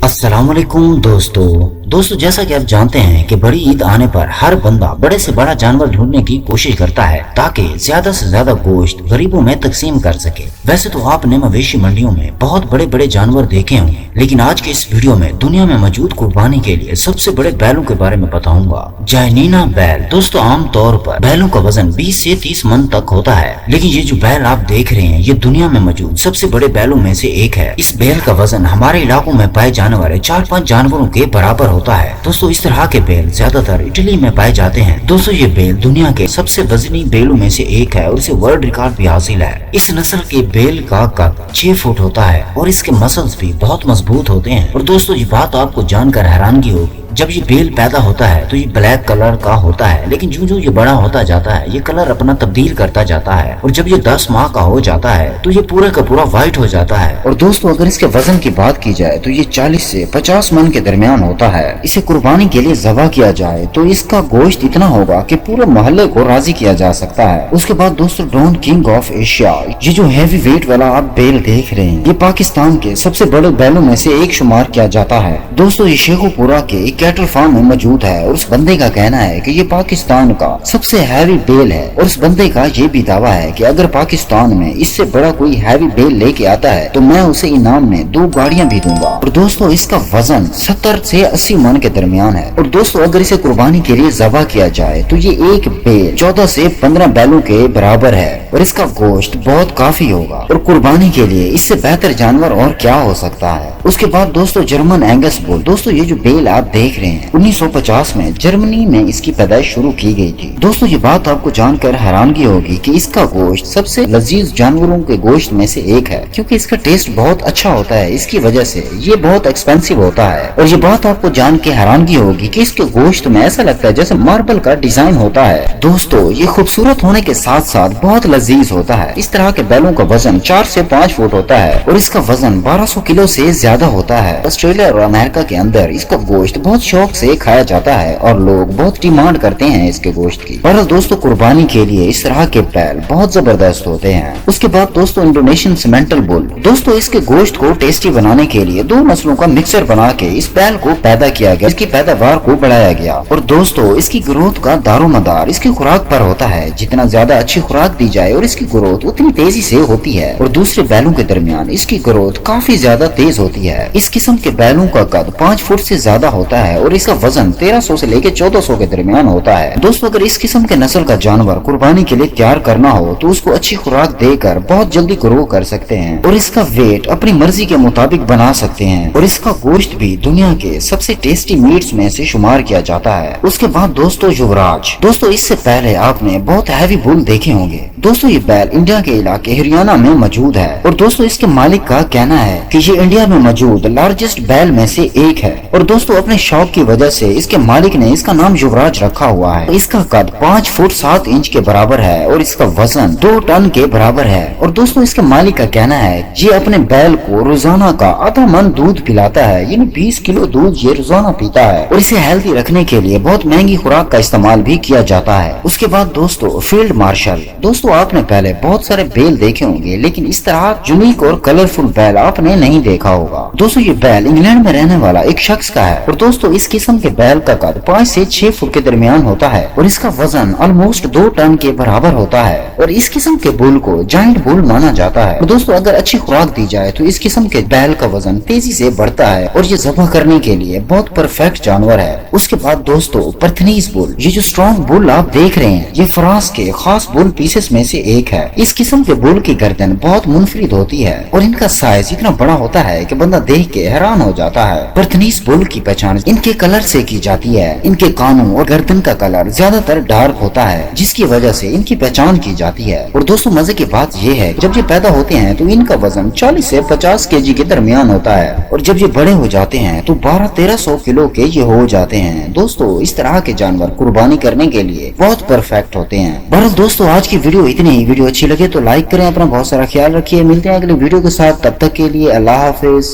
अस्सलाम वालेकुम दोस्तों जैसा कि आप जानते हैं कि बड़ी ईद आने पर हर बंदा बड़े से बड़ा जानवर ढूंढने की कोशिश करता है ताकि ज्यादा से ज्यादा गोश्त गरीबों में तकसीम कर सके। वैसे तो आपने मवेशी मंडियों में बहुत बड़े बड़े जानवर देखे होंगे, लेकिन आज के इस वीडियो में दुनिया में मौजूद कुर्बानी के लिए सबसे बड़े बैलों के बारे में बताऊंगा। जायनीना बैल। दोस्तों आम तौर पर बैलों का वजन 20 से 30 मन तक होता है, लेकिन ये जो बैल आप देख रहे हैं ये दुनिया में मौजूद सबसे बड़े बैलों में से एक है। इस बैल का वजन हमारे इलाकों में पाए जाने वाले 4-5 जानवरों के बराबर होता है। दोस्तों इस तरह के बैल ज्यादातर इटली में पाए जाते हैं। दोस्तों ये बैल दुनिया के सबसे वजनी बैलों में से एक है और इसे वर्ल्ड रिकॉर्ड भी हासिल है। इस नस्ल के बैल का कद 6 फुट होता है और इसके मसल्स भी बहुत मजबूत होते हैं। और दोस्तों ये बात आपको जानकर हैरानगी होगी, जब ये बैल पैदा होता है तो ये ब्लैक कलर का होता है, लेकिन जो ये बड़ा होता जाता है ये कलर अपना तब्दील करता जाता है और जब ये 10 माह का हो जाता है तो ये पूरा का पूरा व्हाइट हो जाता है। और दोस्तों अगर इसके वजन की बात की जाए तो ये 40 से 50 मन के दरमियान होता है। इसे कुर्बानी के लिए ज़बह किया जाए तो इसका गोश्त इतना होगा कि पूरे मोहल्ले को राजी किया जा सकता है। उसके बाद दोस्तों डॉन किंग ऑफ एशिया, ये जो हैवी वेट वाला आप बैल देख रहे हैं ये पाकिस्तान के सबसे बड़े बैलों में से एक शुमार किया जाता है। दोस्तों ये शेखोपुरा के कैटल फार्म में मौजूद है और उस बंदे का कहना है कि ये पाकिस्तान का सबसे हैवी बैल है और उस बंदे का ये भी दावा है कि अगर पाकिस्तान में इससे बड़ा कोई हैवी बैल लेके आता है तो मैं उसे इनाम में 2 गाड़ियां भी दूंगा। और दोस्तों इसका वजन 70 से 80 मन के दरमियान है। और दोस्तों अगर इसे कुर्बानी के लिए ज़बह किया जाए तो ये एक बैल 14 से 15 बैलों के बराबर है और इसका गोश्त बहुत काफी होगा। और कुर्बानी के लिए इससे बेहतर जानवर और क्या हो सकता है। उसके बाद दोस्तों जर्मन एंगस बुल। दोस्तों ये जो बैल आप देख रहे हैं 1950 में जर्मनी में इसकी पैदाइश शुरू की गई थी। दोस्तों ये बात आपको जानकर हैरानगी होगी कि इसका गोश्त सबसे लजीज जानवरों के गोश्त में से एक है, क्योंकि इसका टेस्ट बहुत अच्छा होता है। इसकी वजह से ये बहुत एक्सपेंसिव होता है। और ये बात आपको जान के हैरानगी होगी कि इसके गोश्त में ऐसा लगता है जैसे मार्बल का डिजाइन होता है। दोस्तों ये खूबसूरत होने के साथ साथ बहुत लजीज होता है। इस तरह के बैलों का वजन 4 से 5 फुट होता है और इसका वजन 1200 किलो से ज्यादा होता है। ऑस्ट्रेलिया और अमेरिका के अंदर इसका गोश्त बहुत शौक से खाया जाता है और लोग बहुत डिमांड करते हैं इसके गोश्त की। और दोस्तों कुर्बानी के लिए इस तरह के बैल बहुत जबरदस्त होते हैं। उसके बाद दोस्तों इंडोनेशियन सिमेंटल बुल। दोस्तों इसके गोश्त को टेस्टी बनाने के लिए 2 नस्लों का मिक्सर बना के इस बैल को पैदा किया गया, इसकी पैदावार को बढ़ाया गया। और दोस्तों इसकी ग्रोथ का दारोमदार इसकी खुराक पर होता है। जितना ज्यादा अच्छी खुराक दी जाए और इसकी ग्रोथ उतनी तेजी से होती है और दूसरे बैलों के दरमियान इसकी ग्रोथ काफी ज्यादा तेज होती है। इस किस्म के बैलों का कद 5 फुट से ज्यादा होता है और इसका वजन 1300 से लेकर 1400 के दरमियान होता है। दोस्तों अगर इस किस्म के नस्ल का जानवर कुर्बानी के लिए तैयार करना हो तो उसको अच्छी खुराक देकर बहुत जल्दी ग्रो कर सकते हैं और इसका वेट अपनी मर्जी के मुताबिक बना सकते हैं और इसका गोश्त भी दुनिया के सबसे टेस्टी मीट्स में से शुमार किया जाता है। उसके बाद दोस्तों युवराज। दोस्तों इससे पहले आपने बहुत हैवी बुल देखे होंगे। दोस्तों ये बैल इंडिया के इलाके हरियाणा में मौजूद है और दोस्तों इसके मालिक का कहना है कि ये इंडिया में मौजूद लार्जेस्ट बैल में से एक है। और दोस्तों अपने शौक की वजह से इसके मालिक ने इसका नाम युवराज रखा हुआ है। इसका कद 5 फुट 7 इंच के बराबर है और इसका वजन 2 टन के बराबर है। और दोस्तों इसके मालिक का कहना है ये अपने बैल को रोजाना का आधा मन दूध पिलाता है, यानी 20 किलो दूध ये रोजाना पीता है और इसे हेल्दी रखने के लिए बहुत महंगी खुराक का इस्तेमाल भी किया जाता है। उसके बाद दोस्तों फील्ड मार्शल। दोस्तों आपने पहले बहुत सारे बैल देखे होंगे, लेकिन इस तरह यूनिक और कलरफुल बैल आपने नहीं देखा होगा। दोस्तों ये बैल इंग्लैंड में रहने वाला एक शख्स का है और दोस्तों इस किस्म के बैल का कद 5 से 6 फुट के दरमियान होता है और इसका वजन ऑलमोस्ट 2 टन के बराबर होता है और इस किस्म के बुल को जायंट बुल माना जाता है। और दोस्तों अगर अच्छी खुराक दी जाए तो इस किस्म के बैल का वजन तेजी से बढ़ता है और ये ज़बह करने के लिए बहुत परफेक्ट जानवर है। उसके बाद दोस्तों परथनीज बुल। ये जो स्ट्रॉन्ग बुल आप देख रहे हैं ये फ्रांस के खास बुल पीसेस में से एक है। इस किस्म के बुल की गर्दन बहुत मुनफरिद होती है और इनका साइज इतना बड़ा होता है कि बंदा देख के हैरान हो जाता है। परथनीज बुल की पहचान इनके कलर से की जाती है। इनके कानों और गर्दन का कलर ज्यादातर डार्क होता है जिसकी वजह से इनकी पहचान की जाती है। और दोस्तों मजे की बात ये है जब ये पैदा होते हैं तो इनका वजन 40 से 50 केजी के दरमियान होता है और जब ये बड़े हो जाते हैं तो 1200-1300 किलो के ये हो जाते हैं। दोस्तों इस तरह के जानवर कुर्बानी करने के लिए बहुत परफेक्ट होते हैं। बहरहाल दोस्तों आज की वीडियो इतनी ही। वीडियो अच्छी लगे तो लाइक करें, अपना बहुत सारा ख्याल रखिए। मिलते हैं अगले वीडियो के साथ, तब तक के लिए अल्लाह हाफिज।